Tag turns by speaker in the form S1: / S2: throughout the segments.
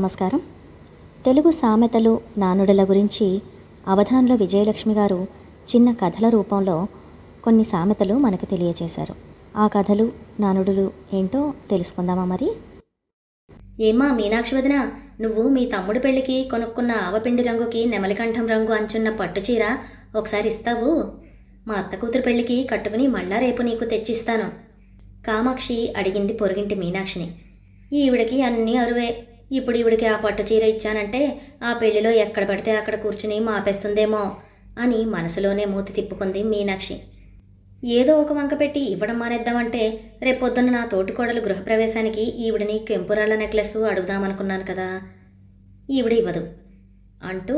S1: నమస్కారం. తెలుగు సామెతలు నానుడుల గురించి అవధాన్లో విజయలక్ష్మి గారు చిన్న కథల రూపంలో కొన్ని సామెతలు మనకు తెలియచేశారు. ఆ కథలు నానుడులు ఏంటో తెలుసుకుందామా మరి?
S2: ఏమ్మా మీనాక్షి వదిన, నువ్వు మీ తమ్ముడి పెళ్లికి కొనుక్కున్న ఆవపిండి రంగుకి నెమలికంఠం రంగు అంచున్న పట్టుచీర ఒకసారి ఇస్తావు? మా అత్త కూతురు పెళ్లికి కట్టుకుని మళ్ళా రేపు నీకు తెచ్చిస్తాను. కామాక్షి అడిగింది పొరుగింటి మీనాక్షిని. ఈవిడికి అన్నీ అరువే. ఇప్పుడు ఈవిడికి ఆ పట్టు చీర ఇచ్చానంటే ఆ పెళ్లిలో ఎక్కడ పడితే అక్కడ కూర్చుని మాపేస్తుందేమో అని మనసులోనే మూతి తిప్పుకుంది మీనాక్షి. ఏదో ఒక వంక పెట్టి ఇవ్వడం మానేద్దామంటే రేపొద్దున నా తోటికోడలు గృహప్రవేశానికి ఈవిడిని కెంపురాళ్ల నెక్లెస్ అడుగుదామనుకున్నాను కదా, ఈవిడ ఇవ్వదు అంటూ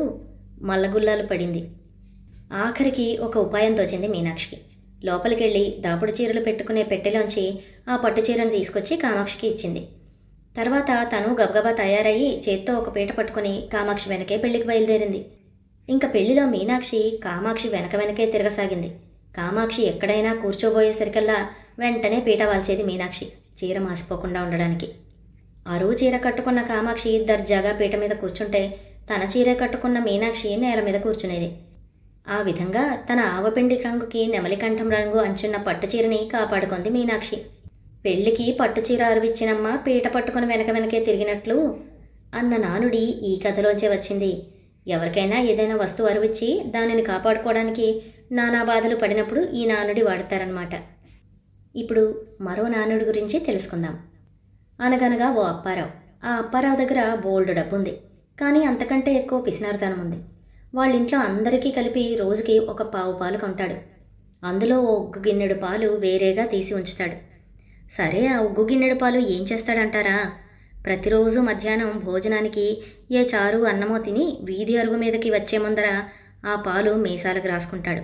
S2: మల్లగుల్లాలు పడింది. ఆఖరికి ఒక ఉపాయం తోచింది మీనాక్షికి. లోపలికెళ్ళి దాపుడు చీరలు పెట్టుకునే పెట్టెలోంచి ఆ పట్టు చీరను తీసుకొచ్చి కామాక్షికి ఇచ్చింది. తర్వాత తను గబగబా తయారయ్యి చేత్తో ఒక పీట పట్టుకుని కామాక్షి వెనకే పెళ్లికి బయలుదేరింది. ఇంక పెళ్లిలో మీనాక్షి కామాక్షి వెనక వెనకే తిరగసాగింది. కామాక్షి ఎక్కడైనా కూర్చోబోయేసరికల్లా వెంటనే పీట వాల్చేది మీనాక్షి, చీర మాసిపోకుండా ఉండడానికి. అరువు చీర కట్టుకున్న కామాక్షి దర్జాగా పీట మీద కూర్చుంటే తన చీర కట్టుకున్న మీనాక్షి నేల మీద కూర్చునేది. ఆ విధంగా తన ఆవపిండి రంగుకి నెమలికంఠం రంగు అంచున్న పట్టు చీరని కాపాడుకుంది మీనాక్షి. పెళ్లికి పట్టుచీర అరువిచ్చినమ్మ పీట పట్టుకుని వెనక వెనకే తిరిగినట్లు అన్న నానుడి ఈ కథలోంచే వచ్చింది. ఎవరికైనా ఏదైనా వస్తువు అరువిచ్చి దానిని కాపాడుకోవడానికి నానా బాధలు పడినప్పుడు ఈ నానుడి వాడతారనమాట. ఇప్పుడు మరో నానుడి గురించి తెలుసుకుందాం. అనగనగా ఓ అప్పారావు. ఆ అప్పారావు దగ్గర బోల్డు డబ్బుంది, కానీ అంతకంటే ఎక్కువ పిసినారుతనం ఉంది. వాళ్ళింట్లో అందరికీ కలిపి రోజుకి ఒక పావు పాలు కొంటాడు. అందులో ఓ ఉగ్గు గిన్నెడు పాలు వేరేగా తీసి ఉంచుతాడు. సరే, ఆ ఉగ్గు గిన్నెడు పాలు ఏం చేస్తాడంటారా? ప్రతిరోజు మధ్యాహ్నం భోజనానికి ఏ చారు అన్నమో తిని వీధి అరుగు మీదకి వచ్చే ముందర ఆ పాలు మీసాలకు రాసుకుంటాడు.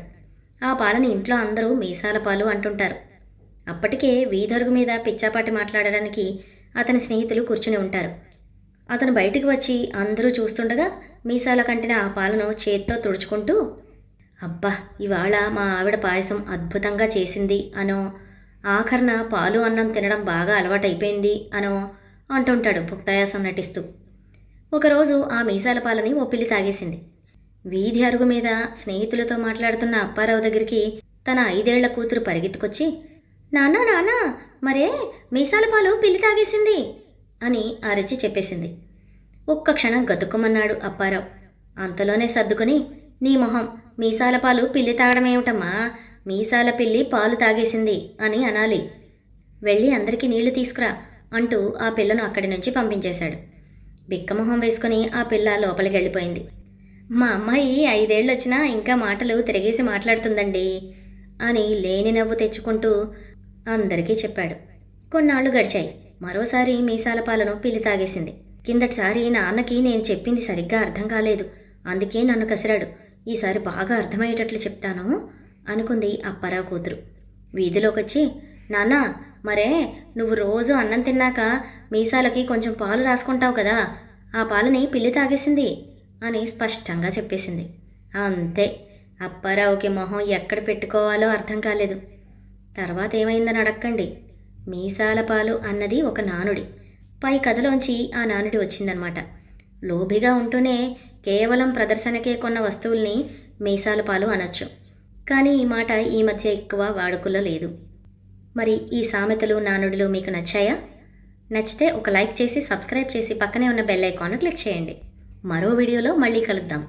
S2: ఆ పాలని ఇంట్లో అందరూ మీసాల పాలు అంటుంటారు. అప్పటికే వీధి అరుగు మీద పిచ్చాపాటి మాట్లాడడానికి అతని స్నేహితులు కూర్చుని ఉంటారు. అతను బయటికి వచ్చి అందరూ చూస్తుండగా మీసాల కంటిన ఆ పాలను చేత్తో తుడుచుకుంటూ, అబ్బా ఇవాళ మా ఆవిడ పాయసం అద్భుతంగా చేసింది అనో, ఆఖరణ పాలు అన్నం తినడం బాగా అలవాటైపోయింది అనో అంటుంటాడు భుక్తాయాసం నటిస్తూ. ఒకరోజు ఆ మీసాల పాలని ఓ పిల్లి తాగేసింది. వీధి అరుగు మీద స్నేహితులతో మాట్లాడుతున్న అప్పారావు దగ్గరికి తన 5 ఏళ్ల కూతురు పరిగెత్తుకొచ్చి, నానా నానా, మరే మీసాల పాలు పిల్లి తాగేసింది అని అరచి చెప్పేసింది. ఒక్క క్షణం గతుక్కుమన్నాడు అప్పారావు. అంతలోనే సర్దుకుని, నీ మొహం, మీసాల పాలు పిల్లి తాగడమేమిటమ్మా, మీసాల పిల్లి పాలు తాగేసింది అని అనాలి. వెళ్ళి అందరికీ నీళ్లు తీసుకురా అంటూ ఆ పిల్లను అక్కడి నుంచి పంపించేశాడు. బిక్కమొహం వేసుకుని ఆ పిల్ల లోపలికి వెళ్ళిపోయింది. మా అమ్మాయి 5 ఏళ్ళు వచ్చినా ఇంకా మాటలు తిరిగేసి మాట్లాడుతుందండి అని లేని నవ్వు తెచ్చుకుంటూ అందరికీ చెప్పాడు. కొన్నాళ్లు గడిచాయి. మరోసారి మీసాల పాలను పిల్లి తాగేసింది. కిందటిసారి నాన్నకి నేను చెప్పింది సరిగ్గా అర్థం కాలేదు, అందుకే నన్ను కసిరాడు. ఈసారి బాగా అర్థమయ్యేటట్లు చెప్తాను అనుకుంది అప్పారావు కూతురు. వీధిలోకొచ్చి, నాన్నా, మరే నువ్వు రోజు అన్నం తిన్నాక మీసాలకి కొంచెం పాలు రాసుకుంటావు కదా, ఆ పాలని పిల్లి తాగేసింది అని స్పష్టంగా చెప్పేసింది. అంతే, అప్పారావుకి మొహం ఎక్కడ పెట్టుకోవాలో అర్థం కాలేదు. తర్వాత ఏమైందని అడక్కండి. మీసాల పాలు అన్నది ఒక నానుడి. పై కథలోంచి ఆ నానుడి వచ్చిందనమాట. లోభిగా ఉంటూనే కేవలం ప్రదర్శనకే కొన్న వస్తువుల్ని మీసాల పాలు అనొచ్చు. కానీ ఈ మాట ఈ మధ్య ఎక్కువ వాడుకలో లేదు. మరి ఈ సామెతలు నానుడులు మీకు నచ్చాయా? నచ్చితే ఒక లైక్ చేసి సబ్స్క్రైబ్ చేసి పక్కనే ఉన్న బెల్ ఐకాన్ను క్లిక్ చేయండి. మరో వీడియోలో మళ్ళీ కలుద్దాం.